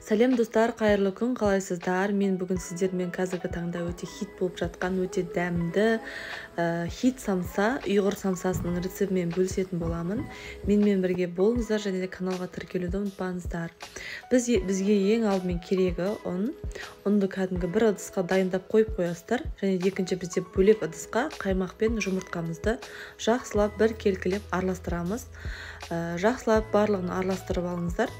Сәлем достар, қайырлы күн, қалайсыздар? Мен бүгін сіздермен қазіргі таңда өте хит болып жатқан, өте дәмді хит самса, ұйғыр самсасының рецептімен бөлісетін боламын. Менімен бірге болыңыздар және де каналға тіркелуді ұмытпаңыздар. Бізге ең алдымен керегі ұн. Ұнды кәдімгі бір ыдысқа дайындап қойып қоясыздар, және екінші бізде бөлек ыдысқа қаймақ пен жұмыртқамызды жақсылап бір келкілеп араластырамыз. Жақсылап барлығын араластырып алыңыздар.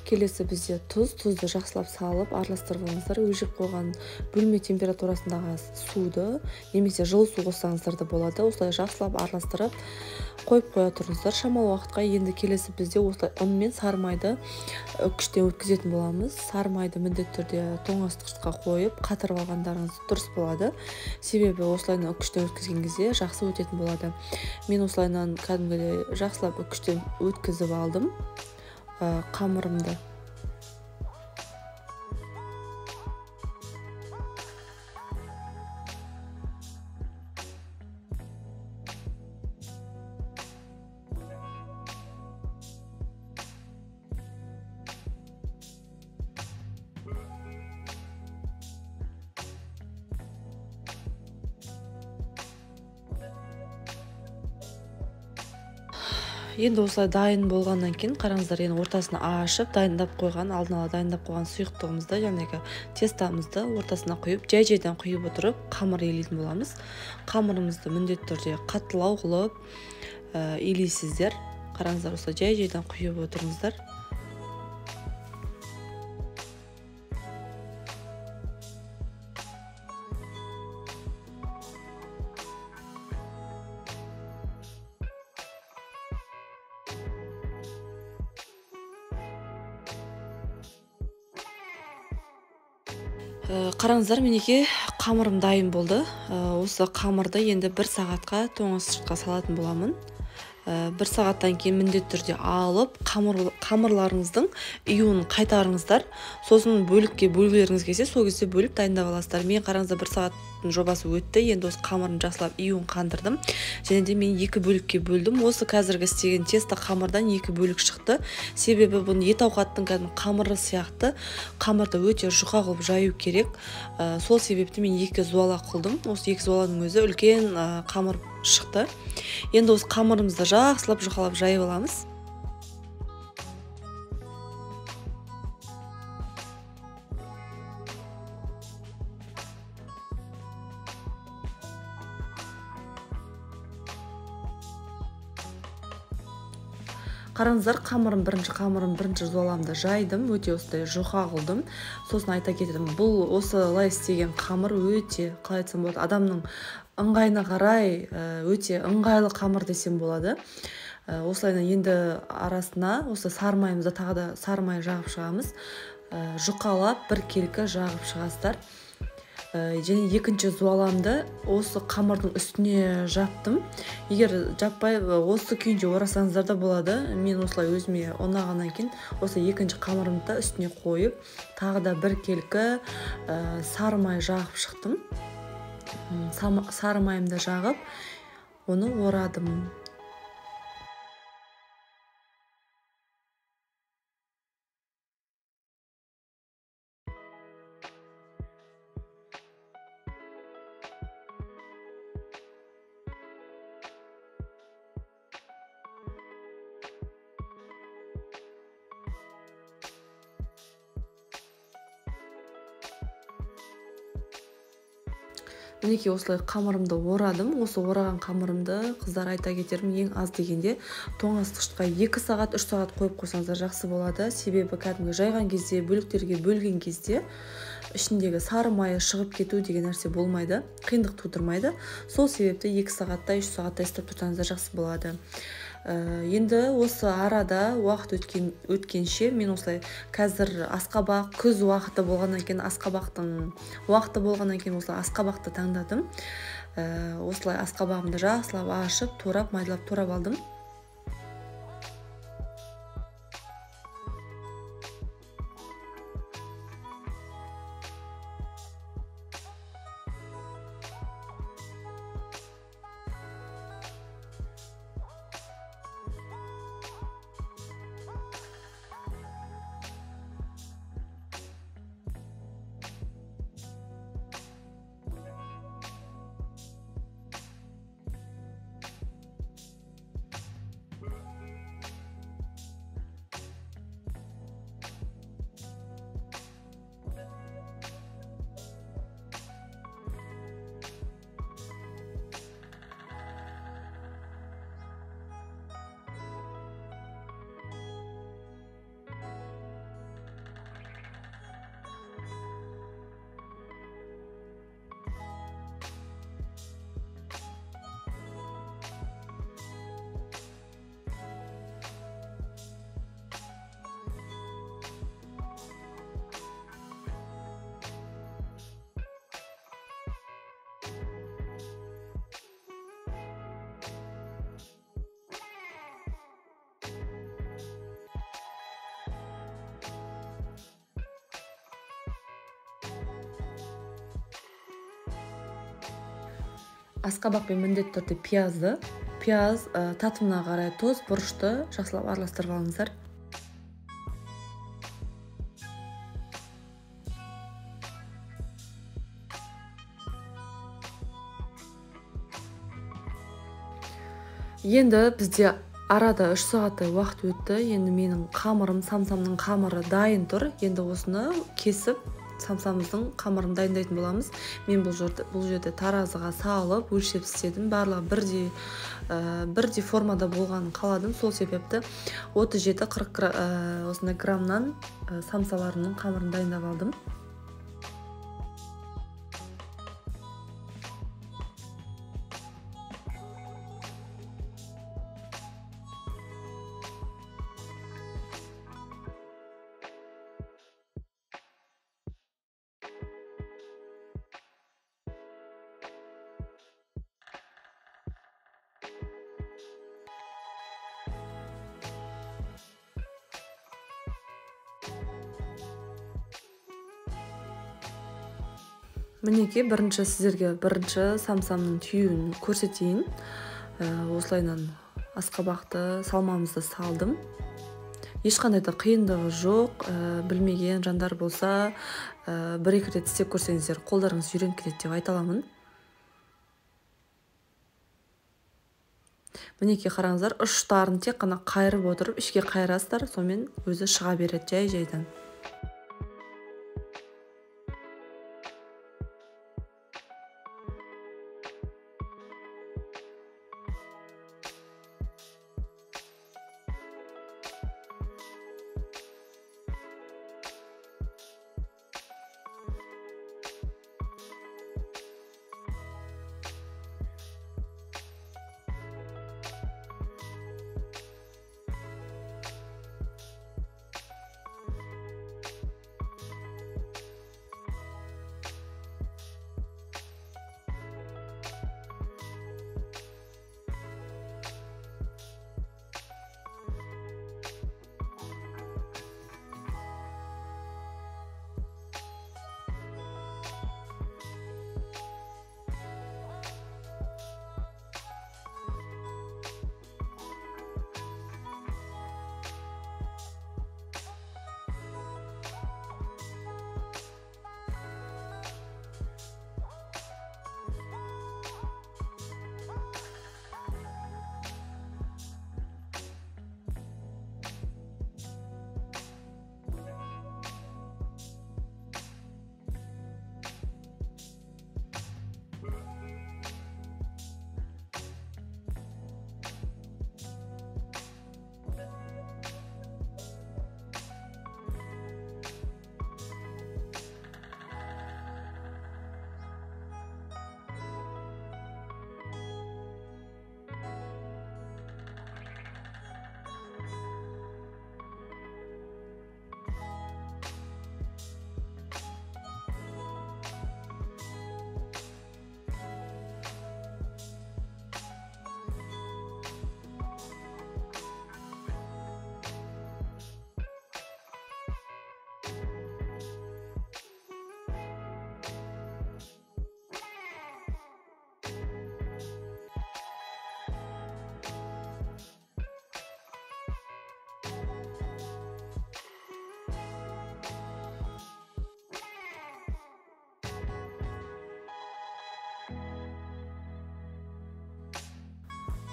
Келесі бізде тұзды жақсылап салып араластырып алыңыздар. Өлшеп қойған бөлме температурасындағы суды немесе жылы су қоссаңыздар да болады. Осылай жақсылап араластырып қойып қоя тұрыңыздар. Шамалы уақытқа енді келесі бізде осылай ұн мен сары майды үккіштен өткізетін боламыз. Сары майды міндетті түрде тоңазытқышқа қойып қатырып алғандарыңыз дұрыс болады. Себебі осылайынан үккіштен өткізген кезде жақсы өтетін болады. Мен осылайынан кәдімгідей жақсылап үккіштен өткізіп алдым қамырымды. Енді осылай дайын болғаннан кейін қараңыздар, енді ортасына ашып дайындап қойған, алдын ала дайындап қойған сұйықтығымызды, яғни тестамызды ортасына құйып, жай-жайдан құйып отырып қамыр илейтін боламыз. Қамырымызды міндетті түрде қаттылау қылып илейсіздер. Қараңыздар, осылай жай-жайдан құйып отырыңыздар. Қараңыздар, менеке қамырым дайын болды. Осы қамырды енді 1 сағатқа тоңазытқышқа салатын боламын. 1 сағаттан кейін міндетті түрде алып, қамырларыңыздың июын қайтарыңыздар. Сосын бөлікке бөлгілеріңіз келсе, сол кезде бөліп дайындап аласыздар. Мен қараңыздар 1 сағаттың жобасы өтті. Енді осы қамырын жақсылап июын қандырдым. Және де мен 2 бөлікке бөлдім. Осы қазіргі істеген тесто қамырдан 2 бөлік шықты. Себебі бұны ет ауқаттың қамыры сияқты қамырды өте жұқа қылып жаю керек. Сол себепті мен 2 зуала қылдым. Осы 2 зуаланың өзі үлкен қамыр шықты. Енді осы қамырымызды жақсылап жұқалап жайып аламыз. Қараңыздар, бірінші зуаламды жайдым, өте осылай жұқа қылдым. Сосын айта кетедім, бұл осылай істеген қамыр өте, қалай айтсам болады, адамның ыңғайына қарай өте ыңғайлы қамыр десем болады. Осылайынан енді арасына осы сары майымызды тағы да сары май жағып шығамыз. Жұқалап бір келкі жағып шығасыздар. Және екінші зуаламды осы қамырдың үстіне жаптым. Егер жаппай осы күйінде орасаңыздар да болады. Мен осылай өзіме ұнағаннан кейін осы екінші қамырымды үстіне қойып, тағы да бір келкі сары май жағып шықтым. Сары майымды жағып, оны орадым. Мінеке осылай қамырымды орадым. Осы ораған қамырымды, қыздар, айта кетерім, ең аз дегенде тоңазытқышқа 2 сағат, 3 сағат қойып қойсаңыздар жақсы болады. Себебі кәдімгі жайған кезде, бөліктерге бөлген кезде ішіндегі сары майы шығып кету деген нәрсе болмайды, қиындық тудырмайды. Сол себепті 2 сағатта, 3 сағатта істеп тұрсаңыздар жақсы болады. Енді осы арада уақыт өткенше мен осылай қазір асқабақ, күз уақыты болғаннан кейін осылай асқабақты таңдадым. Осылай асқабағымды жақсылап ашып, турап, майдалап турап алдым. асқабақпен міндетті түрде пияз татымына қарай тұз, бұрышты жақсылап араластырып алыңыздар. Енді бізде арада 3 сағаттай уақыт өтті. Енді менің қамырым, самсамның қамыры дайын тұр. Енді осыны кесіп, самсамыздың қамырын дайындайтын боламыз. Мен бұл жерде таразыға салып, өлшеп істедім. Барлығы бірдей формада болғанын қаладым. Сол себепті 37-40 осындай граммнан самсаларының қамырын дайындап алдым. Мінеке, сіздерге бірінші самсамның түйін көрсетейін. Осылайынан асқабақты салмамызды салдым. Ешқандай да қиындығы жоқ. Білмеген жандар болса, бір-екі рет істеп көрсеңіздер, қолдарыңыз үйреніп кетеді деп айта аламын. Мінеке, қараңыздар, ұштарын тек қана қайырып отырып, ішке қайырасыздар, сонымен өзі шыға береді жай-жайдан.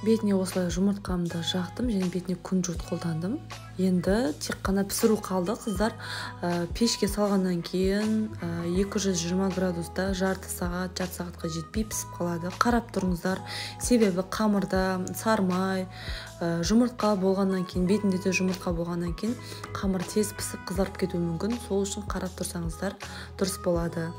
Бетіне осылай жұмыртқамды жақтым, және бетіне күнжұрт қолдандым. Енді тек қана пісіру қалды, қыздар. Пешке салғаннан кейін 220 градуста жарты сағатқа жетпей пісіп қалады. Қарап тұрыңыздар, себебі қамырда сармай, жұмыртқа болғаннан кейін, бетінде де жұмыртқа болғаннан кейін қамыр тез пісіп қызарып кетуі мүмкін. Сол үшін қарап тұрсаңыздар дұрыс болады.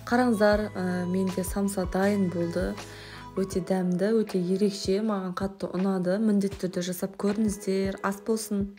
Қараңыздар, менде самса дайын болды. Өте дәмді, өте ерекше, маған қатты ұнады. Міндетті түрде жасап көріңіздер. Ас болсын.